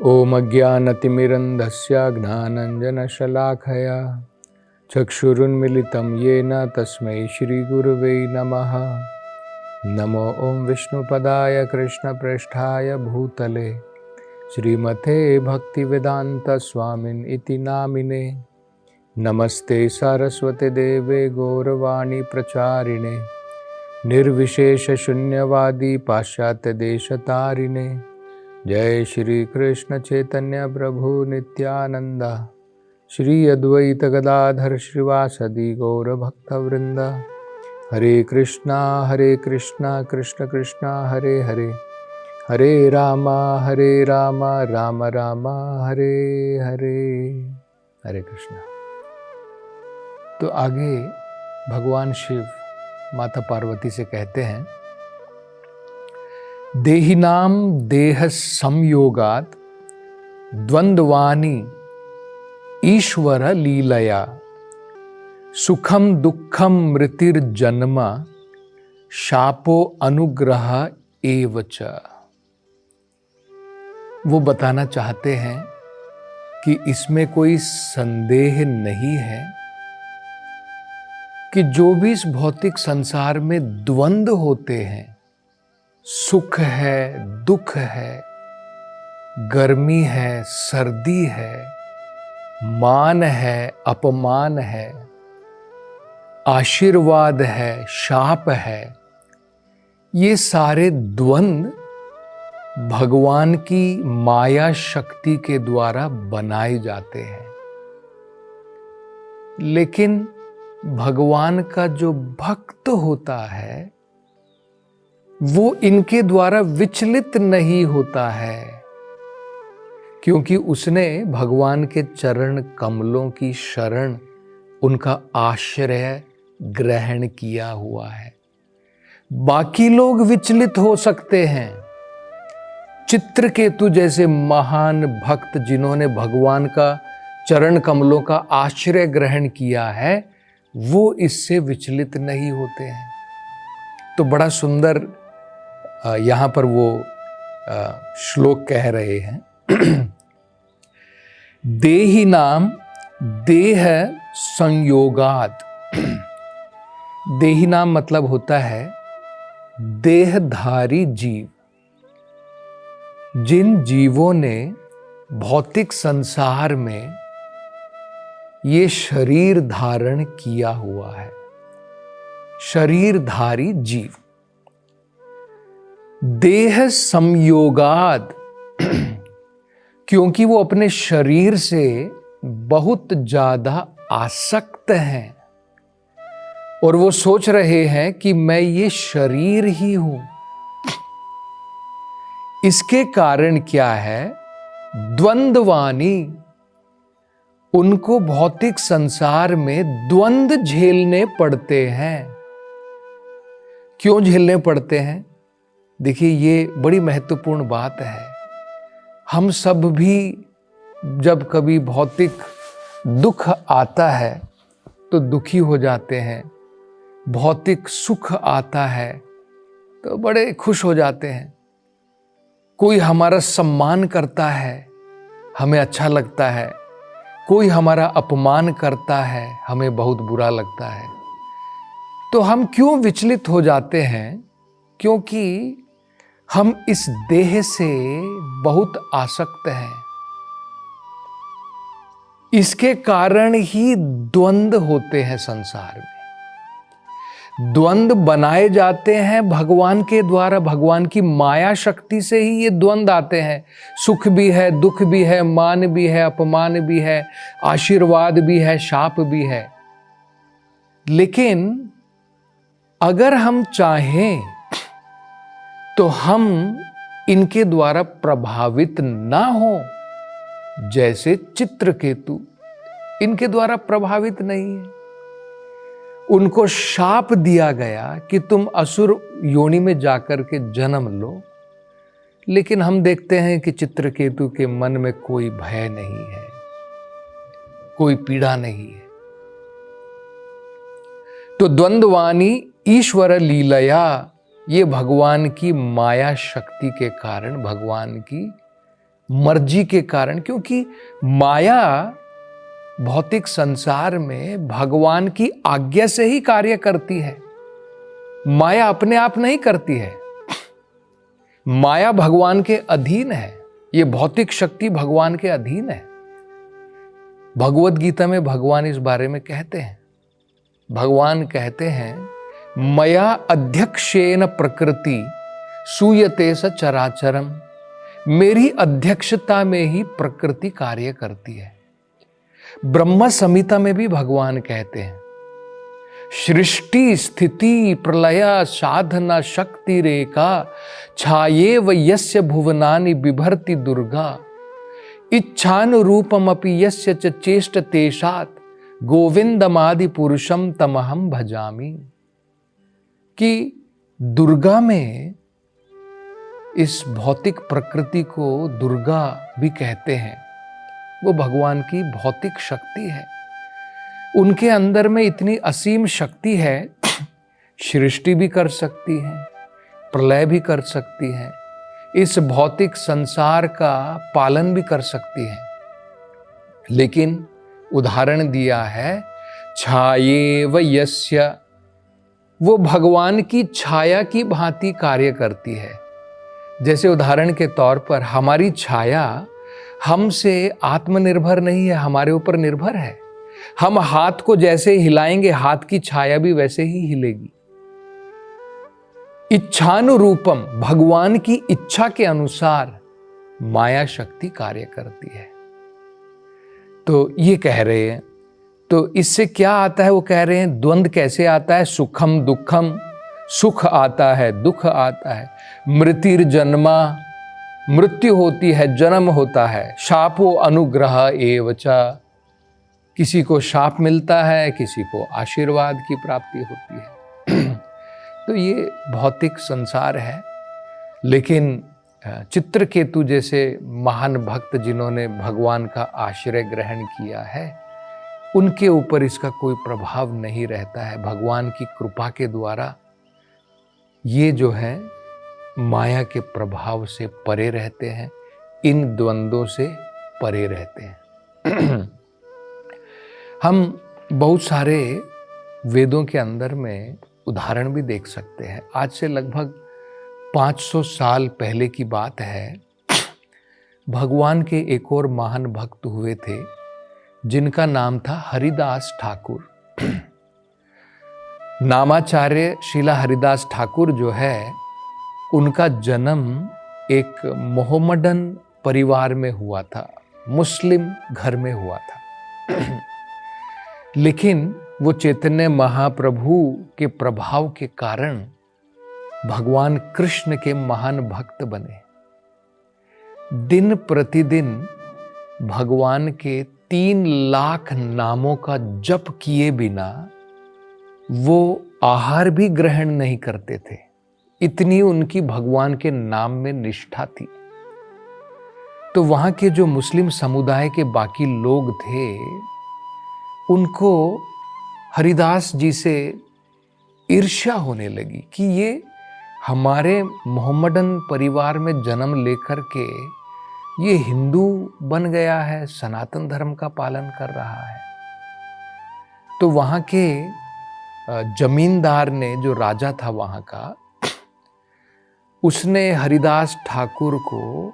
ओम अज्ञानतिमिरन्धस्य ज्ञानाञ्जनशलाखया चक्षुरुन्मिलितं येन तस्मै श्रीगुरुवे नमः। नमो ओं विष्णुपदाय कृष्णप्रेष्ठाय भूतले श्रीमते भक्तिवेदान्तस्वामिन् इति नामिने। नमस्ते सरस्वती देवे गौरवाणी प्रचारिणे निर्विशेषशून्यवादी पाश्चात्यदेशतारिणे। जय श्री कृष्ण चैतन्य प्रभु नित्यानंद श्री अद्वैत गदाधर श्रीवासदि गौर भक्तवृंद। हरे कृष्णा कृष्ण कृष्णा हरे हरे, हरे राम राम राम हरे हरे। हरे कृष्णा। तो आगे भगवान शिव माता पार्वती से कहते हैं, देहिनाम देह संयोगात द्वंद्वानि ईश्वर लीलया सुखम दुखम मृतिर्जन्म शापो अनुग्रह एवच। वो बताना चाहते हैं कि इसमें कोई संदेह नहीं है कि जो भी इस भौतिक संसार में द्वंद्व होते हैं, सुख है, दुख है, गर्मी है, सर्दी है, मान है, अपमान है, आशीर्वाद है, शाप है, ये सारे द्वंद्व भगवान की माया शक्ति के द्वारा बनाए जाते हैं। लेकिन भगवान का जो भक्त होता है वो इनके द्वारा विचलित नहीं होता है, क्योंकि उसने भगवान के चरण कमलों की शरण, उनका आश्रय ग्रहण किया हुआ है। बाकी लोग विचलित हो सकते हैं। चित्रकेतु जैसे महान भक्त जिन्होंने भगवान का चरण कमलों का आश्रय ग्रहण किया है, वो इससे विचलित नहीं होते हैं। तो बड़ा सुंदर यहाँ पर वो श्लोक कह रहे हैं, देहि नाम देह संयोगात। देहि नाम मतलब होता है देहधारी जीव। जिन जीवों ने भौतिक संसार में ये शरीर धारण किया हुआ है, शरीरधारी जीव। देह संयोगाद, क्योंकि वो अपने शरीर से बहुत ज्यादा आसक्त हैं और वो सोच रहे हैं कि मैं ये शरीर ही हूं। इसके कारण क्या है? द्वंद्वानी, उनको भौतिक संसार में द्वंद्व झेलने पड़ते हैं। क्यों झेलने पड़ते हैं? देखिए, ये बड़ी महत्वपूर्ण बात है। हम सब भी जब कभी भौतिक दुख आता है तो दुखी हो जाते हैं, भौतिक सुख आता है तो बड़े खुश हो जाते हैं। कोई हमारा सम्मान करता है, हमें अच्छा लगता है, कोई हमारा अपमान करता है, हमें बहुत बुरा लगता है। तो हम क्यों विचलित हो जाते हैं? क्योंकि हम इस देह से बहुत आसक्त हैं। इसके कारण ही द्वंद्व होते हैं संसार में। द्वंद्व बनाए जाते हैं भगवान के द्वारा, भगवान की माया शक्ति से ही ये द्वंद्व आते हैं। सुख भी है, दुख भी है, मान भी है, अपमान भी है, आशीर्वाद भी है, शाप भी है। लेकिन अगर हम चाहें तो हम इनके द्वारा प्रभावित ना हो। जैसे चित्रकेतु इनके द्वारा प्रभावित नहीं है। उनको शाप दिया गया कि तुम असुर योनि में जाकर के जन्म लो। लेकिन हम देखते हैं कि चित्रकेतु के मन में कोई भय नहीं है, कोई पीड़ा नहीं है। तो द्वंद्वानी ईश्वर लीलया, ये भगवान की माया शक्ति के कारण, भगवान की मर्जी के कारण, क्योंकि माया भौतिक संसार में भगवान की आज्ञा से ही कार्य करती है। माया अपने आप नहीं करती है, माया भगवान के अधीन है। ये भौतिक शक्ति भगवान के अधीन है। भगवत गीता में भगवान इस बारे में कहते हैं। भगवान कहते हैं, मया अध्यक्षेन प्रकृति सूयते स चराचरम। मेरी अध्यक्षता में ही प्रकृति कार्य करती है। ब्रह्म संहिता में भी भगवान कहते हैं, सृष्टि स्थिति प्रलय साधना शक्ति रेखा छायेव यस्य भुवनानि बिभर्ति दुर्गा इच्छानुरूपमपि यस्य च चेष्टते सात् गोविंदमादि पुरुषम तमहम भजामि। कि दुर्गा में, इस भौतिक प्रकृति को दुर्गा भी कहते हैं, वो भगवान की भौतिक शक्ति है। उनके अंदर में इतनी असीम शक्ति है, सृष्टि भी कर सकती है, प्रलय भी कर सकती है, इस भौतिक संसार का पालन भी कर सकती है। लेकिन उदाहरण दिया है, छायेव यस्य, वो भगवान की छाया की भांति कार्य करती है। जैसे उदाहरण के तौर पर हमारी छाया हमसे आत्मनिर्भर नहीं है, हमारे ऊपर निर्भर है। हम हाथ को जैसे हिलाएंगे, हाथ की छाया भी वैसे ही हिलेगी। इच्छानुरूपम, भगवान की इच्छा के अनुसार माया शक्ति कार्य करती है। तो ये कह रहे हैं, तो इससे क्या आता है? वो कह रहे हैं द्वंद्व कैसे आता है? सुखम दुखम, सुख आता है, दुख आता है। मृत्युर्जन्मा, मृत्यु होती है, जन्म होता है। शापो अनुग्रह एवचा, किसी को शाप मिलता है, किसी को आशीर्वाद की प्राप्ति होती है। तो ये भौतिक संसार है। लेकिन चित्रकेतु जैसे महान भक्त जिन्होंने भगवान का आश्रय ग्रहण किया है, उनके ऊपर इसका कोई प्रभाव नहीं रहता है। भगवान की कृपा के द्वारा ये जो है माया के प्रभाव से परे रहते हैं, इन द्वंद्वों से परे रहते हैं। हम बहुत सारे वेदों के अंदर में उदाहरण भी देख सकते हैं। आज से लगभग 500 साल पहले की बात है। भगवान के एक और महान भक्त हुए थे जिनका नाम था हरिदास ठाकुर। नामाचार्य शीला हरिदास ठाकुर जो है, उनका जन्म एक मोहम्मडन परिवार में हुआ था, मुस्लिम घर में हुआ था। लेकिन वो चैतन्य महाप्रभु के प्रभाव के कारण भगवान कृष्ण के महान भक्त बने। दिन प्रतिदिन भगवान के 3 लाख नामों का जप किए बिना वो आहार भी ग्रहण नहीं करते थे। इतनी उनकी भगवान के नाम में निष्ठा थी। तो वहां के जो मुस्लिम समुदाय के बाकी लोग थे, उनको हरिदास जी से ईर्ष्या होने लगी कि ये हमारे मोहम्मडन परिवार में जन्म लेकर के ये हिंदू बन गया है, सनातन धर्म का पालन कर रहा है। तो वहां के जमींदार ने, जो राजा था वहां का, उसने हरिदास ठाकुर को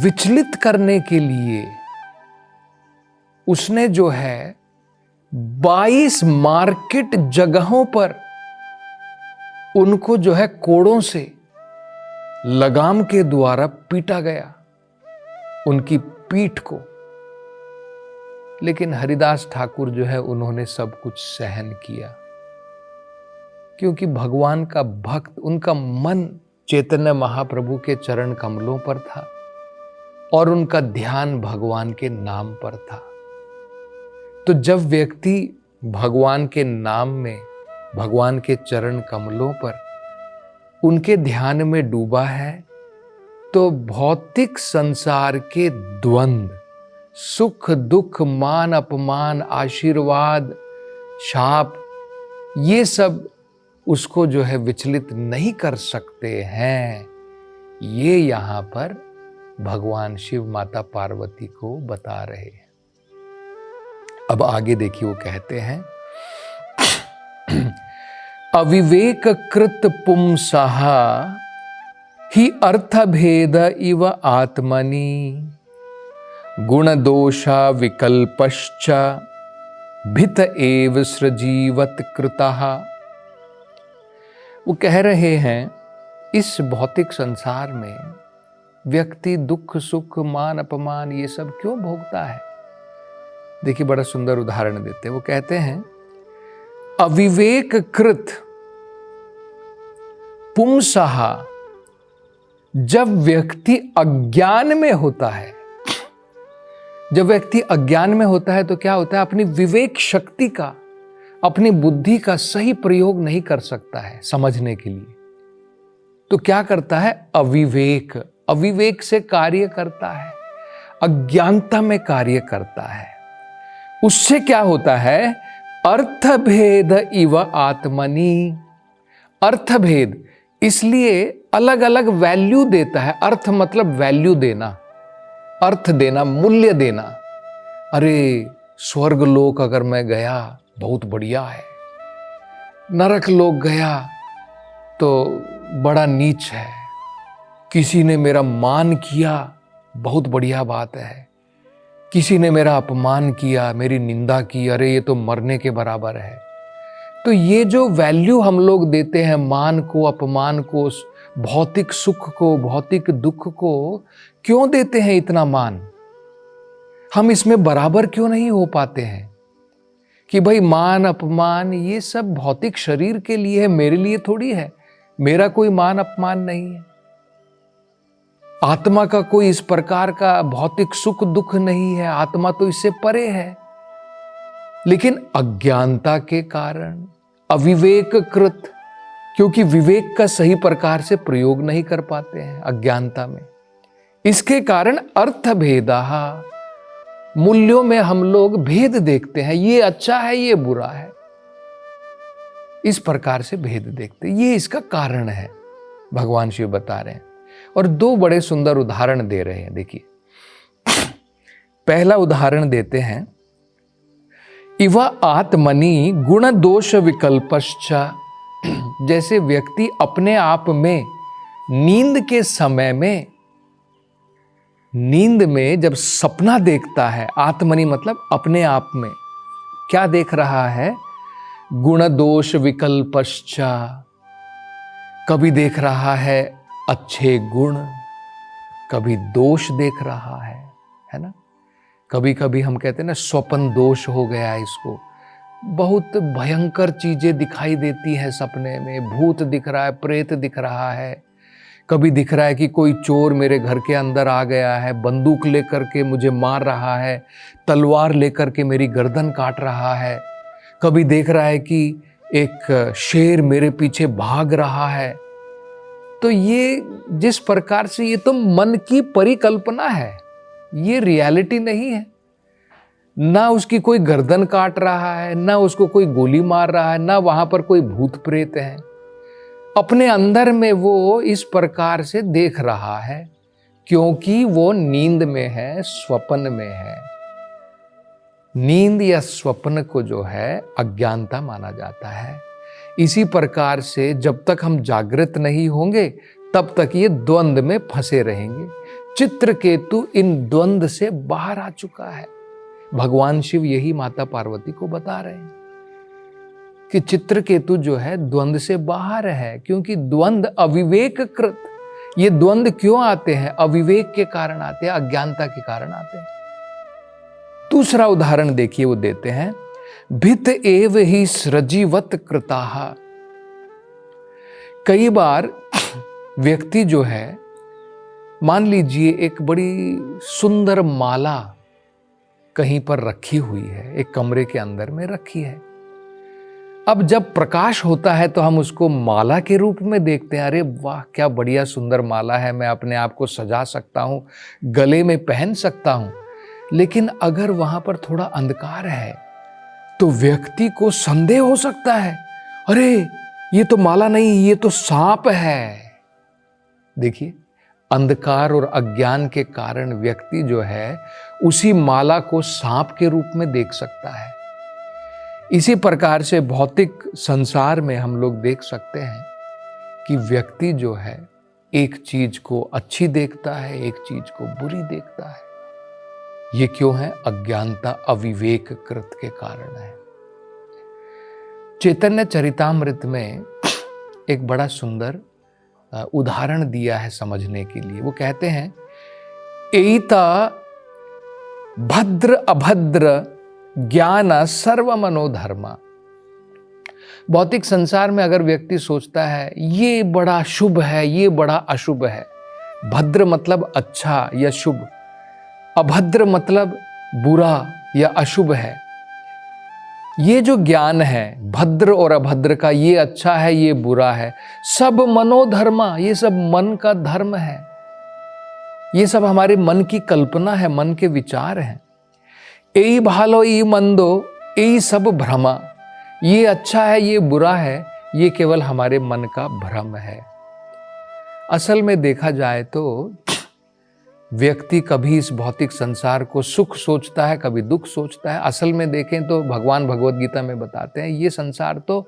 विचलित करने के लिए उसने जो है 22 मार्केट जगहों पर उनको जो है कोड़ों से लगाम के द्वारा पीटा गया, उनकी पीठ को। लेकिन हरिदास ठाकुर जो है, उन्होंने सब कुछ सहन किया, क्योंकि भगवान का भक्त, उनका मन चैतन्य महाप्रभु के चरण कमलों पर था और उनका ध्यान भगवान के नाम पर था। तो जब व्यक्ति भगवान के नाम में, भगवान के चरण कमलों पर, उनके ध्यान में डूबा है, तो भौतिक संसार के द्वंद्व, सुख दुख, मान अपमान, आशीर्वाद, शाप, ये सब उसको जो है विचलित नहीं कर सकते हैं। ये यहां पर भगवान शिव माता पार्वती को बता रहे हैं। अब आगे देखिए वो कहते हैं, अविवेक कृत पुंसः ही अर्थभेद इव आत्मनि गुण दोषा विकल्पश्च भित एव सृजीवत कृतः। वो कह रहे हैं इस भौतिक संसार में व्यक्ति दुख सुख मान अपमान ये सब क्यों भोगता है। देखिए बड़ा सुंदर उदाहरण देते हैं। वो कहते हैं अविवेक कृत पुंसः, जब व्यक्ति अज्ञान में होता है, जब व्यक्ति अज्ञान में होता है तो क्या होता है, अपनी विवेक शक्ति का, अपनी बुद्धि का सही प्रयोग नहीं कर सकता है समझने के लिए। तो क्या करता है, अविवेक, अविवेक से कार्य करता है, अज्ञानता में कार्य करता है। उससे क्या होता है, अर्थभेद इव आत्मनि, अर्थभेद इसलिए अलग अलग वैल्यू देता है। अर्थ मतलब वैल्यू देना, अर्थ देना, मूल्य देना। अरे स्वर्ग लोक अगर मैं गया बहुत बढ़िया है, नरक लोक गया तो बड़ा नीच है, किसी ने मेरा मान किया बहुत बढ़िया बात है, किसी ने मेरा अपमान किया, मेरी निंदा की, अरे ये तो मरने के बराबर है। तो ये जो वैल्यू हम लोग देते हैं मान को, अपमान को, भौतिक सुख को, भौतिक दुख को, क्यों देते हैं इतना मान? हम इसमें बराबर क्यों नहीं हो पाते हैं कि भाई मान अपमान ये सब भौतिक शरीर के लिए है, मेरे लिए थोड़ी है। मेरा कोई मान अपमान नहीं है, आत्मा का कोई इस प्रकार का भौतिक सुख दुख नहीं है, आत्मा तो इससे परे है। लेकिन अज्ञानता के कारण, अविवेक कृत, क्योंकि विवेक का सही प्रकार से प्रयोग नहीं कर पाते हैं अज्ञानता में, इसके कारण अर्थभेदा, मूल्यों में हम लोग भेद देखते हैं, ये अच्छा है ये बुरा है, इस प्रकार से भेद देखते, ये इसका कारण है, भगवान शिव बता रहे हैं। और दो बड़े सुंदर उदाहरण दे रहे हैं। देखिए पहला उदाहरण देते हैं, इव आत्मनि गुण दोष विकल्पश्च, जैसे व्यक्ति अपने आप में नींद के समय में, नींद में जब सपना देखता है, आत्मनि मतलब अपने आप में क्या देख रहा है, गुण दोष विकल्पश्च, कभी देख रहा है अच्छे गुण, कभी दोष देख रहा है ना। कभी कभी हम कहते हैं ना स्वप्न दोष हो गया है इसको, बहुत भयंकर चीजें दिखाई देती हैं सपने में, भूत दिख रहा है, प्रेत दिख रहा है, कभी दिख रहा है कि कोई चोर मेरे घर के अंदर आ गया है, बंदूक लेकर के मुझे मार रहा है, तलवार लेकर के मेरी गर्दन काट रहा है, कभी देख रहा है कि एक शेर मेरे पीछे भाग रहा है। तो ये जिस प्रकार से, ये तो मन की परिकल्पना है, ये रियलिटी नहीं है। ना उसकी कोई गर्दन काट रहा है, ना उसको कोई गोली मार रहा है, ना वहां पर कोई भूत प्रेत है, अपने अंदर में वो इस प्रकार से देख रहा है, क्योंकि वो नींद में है, स्वप्न में है। नींद या स्वप्न को जो है अज्ञानता माना जाता है। इसी प्रकार से जब तक हम जागृत नहीं होंगे तब तक ये द्वंद्व में फंसे रहेंगे। चित्रकेतु इन द्वंद्व से बाहर आ चुका है। भगवान शिव यही माता पार्वती को बता रहे हैं कि चित्रकेतु जो है द्वंद्व से बाहर है, क्योंकि द्वंद्व अविवेक कृत। ये द्वंद्व क्यों आते हैं? अविवेक के कारण आते हैं, अज्ञानता के कारण आते हैं। दूसरा उदाहरण देखिए वो देते हैं, भित एव ही सृजीवत कृताः। कई बार व्यक्ति जो है, मान लीजिए एक बड़ी सुंदर माला कहीं पर रखी हुई है, एक कमरे के अंदर में रखी है। अब जब प्रकाश होता है तो हम उसको माला के रूप में देखते हैं, अरे वाह क्या बढ़िया सुंदर माला है, मैं अपने आप को सजा सकता हूं, गले में पहन सकता हूं। लेकिन अगर वहां पर थोड़ा अंधकार है तो व्यक्ति को संदेह हो सकता है, अरे ये तो माला नहीं, ये तो सांप है। देखिए अंधकार और अज्ञान के कारण व्यक्ति जो है उसी माला को सांप के रूप में देख सकता है। इसी प्रकार से भौतिक संसार में हम लोग देख सकते हैं कि व्यक्ति जो है एक चीज को अच्छी देखता है, एक चीज को बुरी देखता है। ये क्यों है? अज्ञानता, अविवेक कृत के कारण है। चैतन्य चरितामृत में एक बड़ा सुंदर उदाहरण दिया है समझने के लिए। वो कहते हैं, एता भद्र अभद्र ज्ञान सर्व मनोधर्मा। भौतिक संसार में अगर व्यक्ति सोचता है ये बड़ा शुभ है, ये बड़ा अशुभ है, भद्र मतलब अच्छा या शुभ, अभद्र मतलब बुरा या अशुभ है, ये जो ज्ञान है भद्र और अभद्र का, ये अच्छा है ये बुरा है, सब मनोधर्मा, ये सब मन का धर्म है, ये सब हमारे मन की कल्पना है, मन के विचार हैं। ए भालो ई मंदो ए सब भ्रमा, ये अच्छा है ये बुरा है, ये केवल हमारे मन का भ्रम है। असल में देखा जाए तो व्यक्ति कभी इस भौतिक संसार को सुख सोचता है, कभी दुख सोचता है। असल में देखें तो भगवान भगवत गीता में बताते हैं ये संसार तो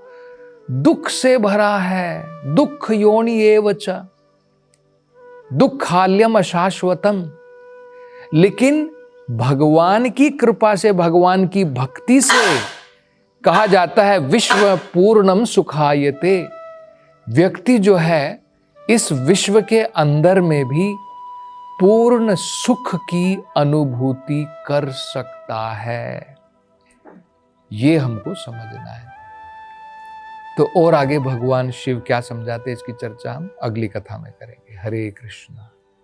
दुख से भरा है, दुख योनि एव च दुखाल्यम अशाश्वतम। लेकिन भगवान की कृपा से, भगवान की भक्ति से कहा जाता है विश्व पूर्णम सुखायते। व्यक्ति जो है इस विश्व के अंदर में भी पूर्ण सुख की अनुभूति कर सकता है। ये हमको समझना है। तो और आगे भगवान शिव क्या समझाते हैं इसकी चर्चा हम अगली कथा में करेंगे। हरे कृष्णा।